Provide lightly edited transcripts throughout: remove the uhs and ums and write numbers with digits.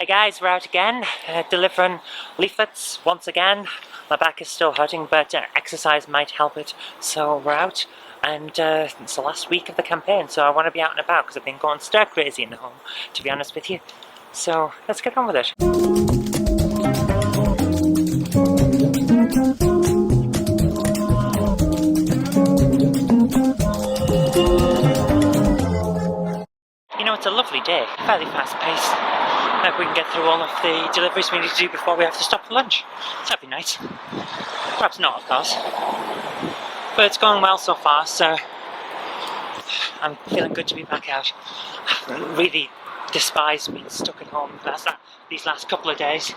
Hey guys, we're out again, delivering leaflets once again. My back is still hurting, but exercise might help it. So we're out, and it's the last week of the campaign, so I want to be out and about because I've been going stir crazy in the home, to be honest with you. So let's get on with it. You know, it's a lovely day, fairly fast paced. Maybe we can get through all of the deliveries we need to do before we have to stop for lunch. That'd be nice. Perhaps not, of course. But it's going well so far, so I'm feeling good to be back out. I really despise being stuck at home these last couple of days.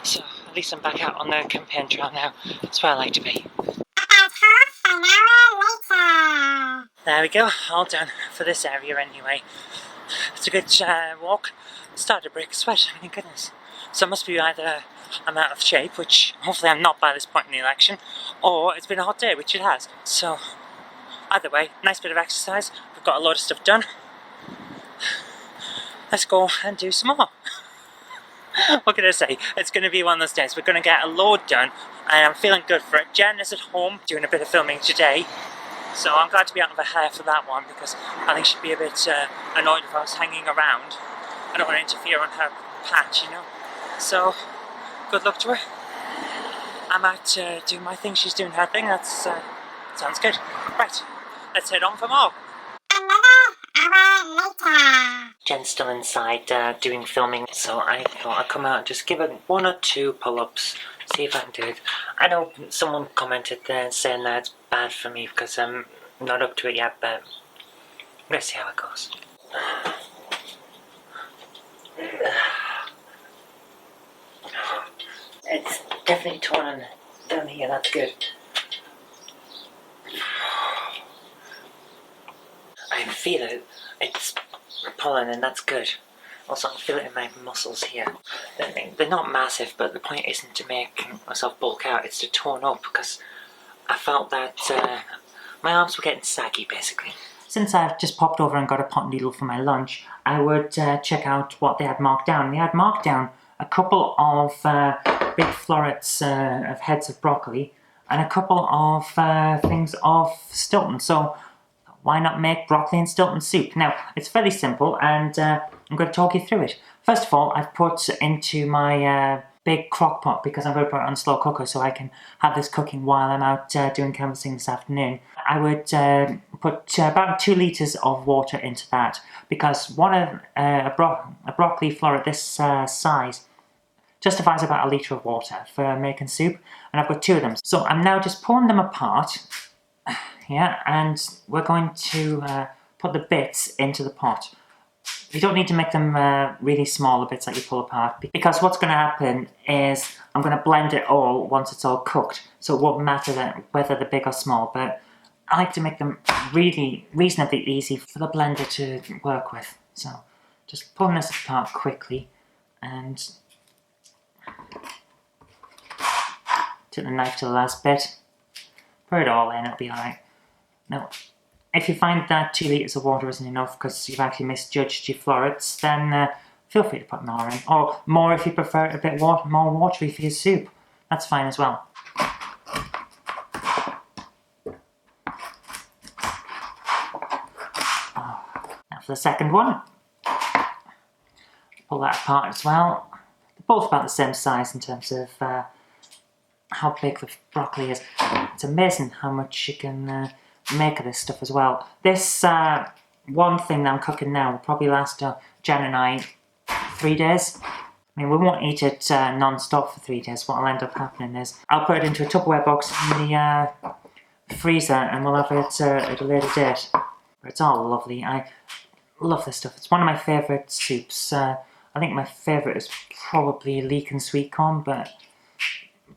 So at least I'm back out on the campaign trail now. That's where I like to be. About half an hour later. There we go, all done for this area anyway. It's a good walk. Started to break a sweat, thank goodness. So it must be either I'm out of shape, which hopefully I'm not by this point in the election, or it's been a hot day, which it has. So either way, nice bit of exercise. We've got a lot of stuff done. Let's go and do some more. What can I say? It's going to be one of those days. We're going to get a load done, and I'm feeling good for it. Jen is at home doing a bit of filming today, so I'm glad to be out of her hair for that one, because I think she'd be a bit annoyed if I was hanging around. I don't want to interfere on her patch, you know. So, good luck to her. I'm out doing my thing, she's doing her thing. That's sounds good. Right, let's head on for more. Another hour later. Jen's still inside doing filming, so I thought I'd come out and just give her 1 or 2 pull-ups, see if I can do it. I know someone commented there saying that it's bad for me because I'm not up to it yet, but let's see how it goes. It's definitely torn down here, that's good. I can feel it, it's pulling, and that's good. Also, I can feel it in my muscles here. They're not massive, but the point isn't to make myself bulk out, it's to tone up, because I felt that my arms were getting saggy, basically. Since I've just popped over and got a pot noodle for my lunch, I would check out what they had marked down. They had marked down a couple of big florets of heads of broccoli and a couple of things of Stilton. So why not make broccoli and Stilton soup? Now, it's fairly simple, and I'm going to talk you through it. First of all, I've put into my big crock pot, because I'm going to put it on slow cooker so I can have this cooking while I'm out doing canvassing this afternoon. I would put about 2 litres of water into that, because a broccoli floret this size justifies about 1 litre of water for making soup, and I've got 2 of them. So I'm now just pulling them apart, yeah, and we're going to put the bits into the pot. You don't need to make them really small, the bits that you pull apart, because what's going to happen is I'm going to blend it all once it's all cooked, so it won't matter whether they're big or small, but I like to make them really reasonably easy for the blender to work with. So just pulling this apart quickly, and take the knife to the last bit, put it all in, it'll be alright. Now, if you find that 2 litres of water isn't enough because you've actually misjudged your florets, then feel free to put more in. Or more if you prefer it a bit more watery for your soup. That's fine as well. Now for the second one. Pull that apart as well. They're both about the same size in terms of how big the broccoli is. It's amazing how much you can make of this stuff as well. This one thing that I'm cooking now will probably last Jen and I 3 days. I mean, we won't eat it non-stop for 3 days. What will end up happening is I'll put it into a Tupperware box in the freezer, and we'll have it at a later date. But it's all lovely. I love this stuff. It's one of my favourite soups. I think my favourite is probably leek and sweet corn, but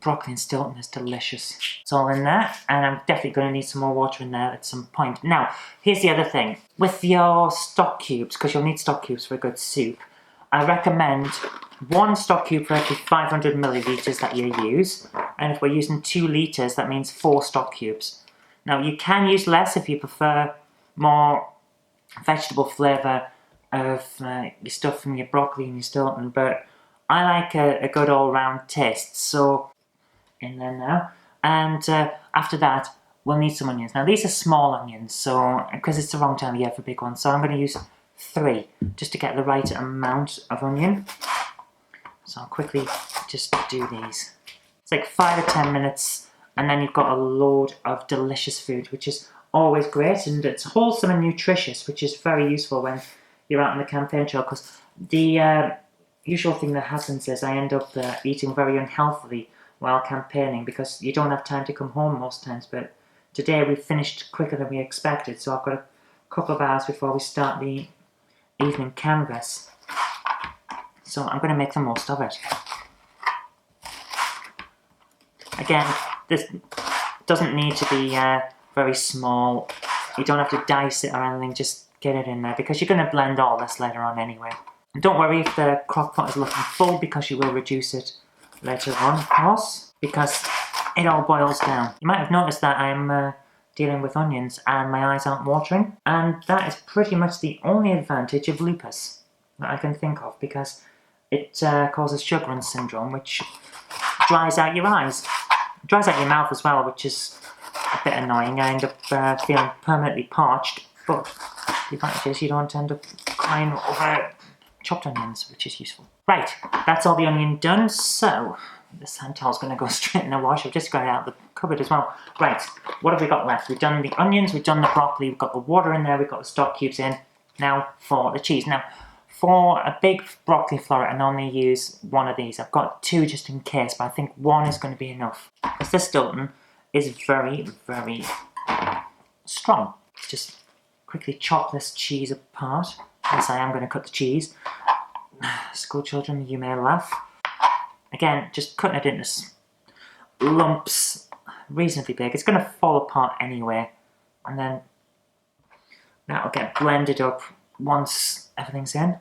broccoli and Stilton is delicious. It's all in there, and I'm definitely going to need some more water in there at some point. Now, here's the other thing. With your stock cubes, because you'll need stock cubes for a good soup, I recommend 1 stock cube for every 500 millilitres that you use, and if we're using 2 litres, that means 4 stock cubes. Now, you can use less if you prefer more vegetable flavour of your stuff from your broccoli and your Stilton, but I like a good all-round taste, so in there now. And after that, we'll need some onions. Now these are small onions, so because it's the wrong time of year for big ones, so I'm going to use 3 just to get the right amount of onion. So I'll quickly just do these. It's like 5 or 10 minutes, and then you've got a load of delicious food, which is always great, and it's wholesome and nutritious, which is very useful when you're out on the campaign trail, because the usual thing that happens is I end up eating very unhealthily while campaigning, because you don't have time to come home most times, but today we finished quicker than we expected, so I've got a couple of hours before we start the evening canvas. So I'm going to make the most of it. Again, this doesn't need to be very small. You don't have to dice it or anything, just get it in there, because you're going to blend all this later on anyway. And don't worry if the crock pot is looking full, because you will reduce it later on, of course, because it all boils down. You might have noticed that I'm dealing with onions and my eyes aren't watering, and that is pretty much the only advantage of lupus that I can think of, because it causes Sjogren's syndrome, which dries out your eyes. It dries out your mouth as well, which is a bit annoying. I end up feeling permanently parched, but the advantage is you don't end up crying over chopped onions, which is useful. Right, that's all the onion done, so this hand towel's going to go straight in the wash. I've just got it out of the cupboard as well. Right, what have we got left? We've done the onions, we've done the broccoli, we've got the water in there, we've got the stock cubes in. Now for the cheese. Now, for a big broccoli floret, I normally use one of these. I've got 2 just in case, but I think 1 is going to be enough, because this Stilton is very, very strong. Just quickly chop this cheese apart. Yes, I am going to cut the cheese. School children, you may laugh. Again, just cutting it into lumps, reasonably big. It's going to fall apart anyway, and then that'll get blended up once everything's in,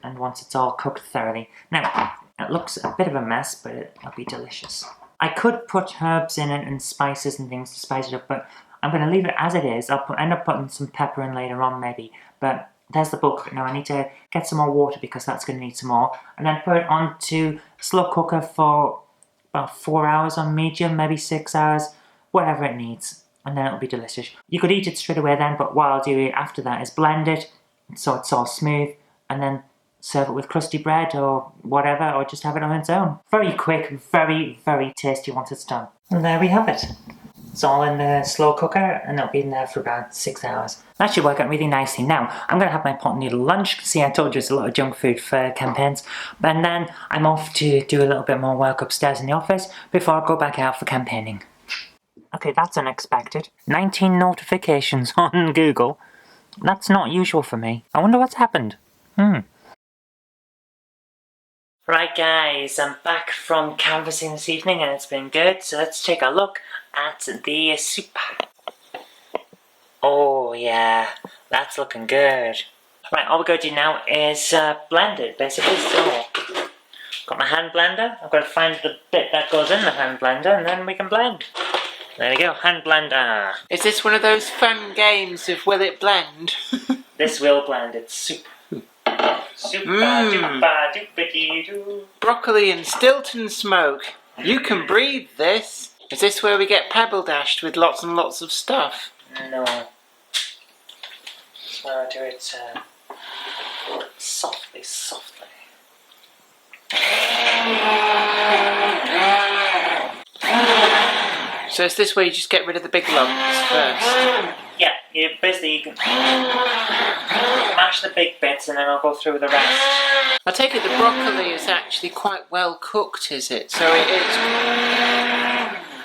and once it's all cooked thoroughly. Now, it looks a bit of a mess, but it'll be delicious. I could put herbs in it and spices and things to spice it up, but I'm going to leave it as it is. I'll end up putting some pepper in later on maybe, but there's the bulk of it now. I need to get some more water, because that's going to need some more, and then put it onto slow cooker for about 4 hours on medium, maybe 6 hours, whatever it needs, and then it'll be delicious. You could eat it straight away then, but what I'll do after that is blend it so it's all smooth, and then serve it with crusty bread or whatever, or just have it on its own. Very quick, very, very tasty once it's done. And there we have it. It's all in the slow cooker, and it'll be in there for about 6 hours. That should work out really nicely. Now, I'm going to have my pot noodle lunch. See, I told you it's a lot of junk food for campaigns. And then I'm off to do a little bit more work upstairs in the office before I go back out for campaigning. Okay, that's unexpected. 19 notifications on Google. That's not usual for me. I wonder what's happened. Right guys, I'm back from canvassing this evening and it's been good, so let's take a look at the soup. Oh yeah, that's looking good. Right, all we're going to do now is blend it basically, so got my hand blender, I've got to find the bit that goes in the hand blender and then we can blend. There we go, hand blender. Is this one of those fun games of will it blend? This will blend, it's soup. Broccoli and Stilton smoke. You can breathe this. Is this where we get pebble dashed with lots and lots of stuff? No. So I'll do it softly, softly. So is this where you just get rid of the big lumps first? Yeah, you can mash the big bits and then I'll go through with the rest. I take it the broccoli is actually quite well cooked, is it? So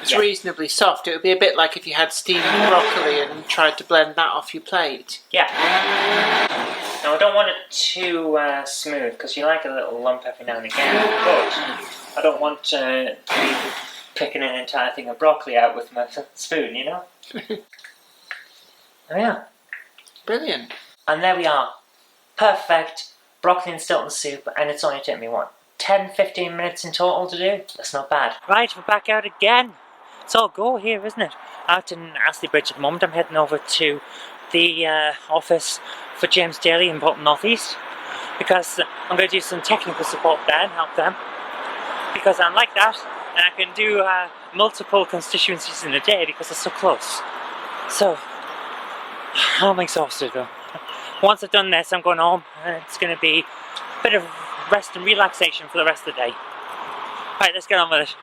it's reasonably soft. It would be a bit like if you had steamed broccoli and tried to blend that off your plate. Yeah. Now I don't want it too smooth, because you like a little lump every now and again, but I don't want to be picking an entire thing of broccoli out with my spoon, you know? Oh yeah. Brilliant. And there we are. Perfect broccoli and Stilton soup, and it's only taken me, what, 10-15 minutes in total to do? That's not bad. Right, we're back out again. It's all go here, isn't it? Out in Astley Bridge at the moment. I'm heading over to the office for James Daly in Bolton North East, because I'm going to do some technical support there and help them, because I'm like that, and I can do multiple constituencies in a day because they're so close. So I'm exhausted though. Once I've done this, I'm going home, and it's going to be a bit of rest and relaxation for the rest of the day. Right, let's get on with it.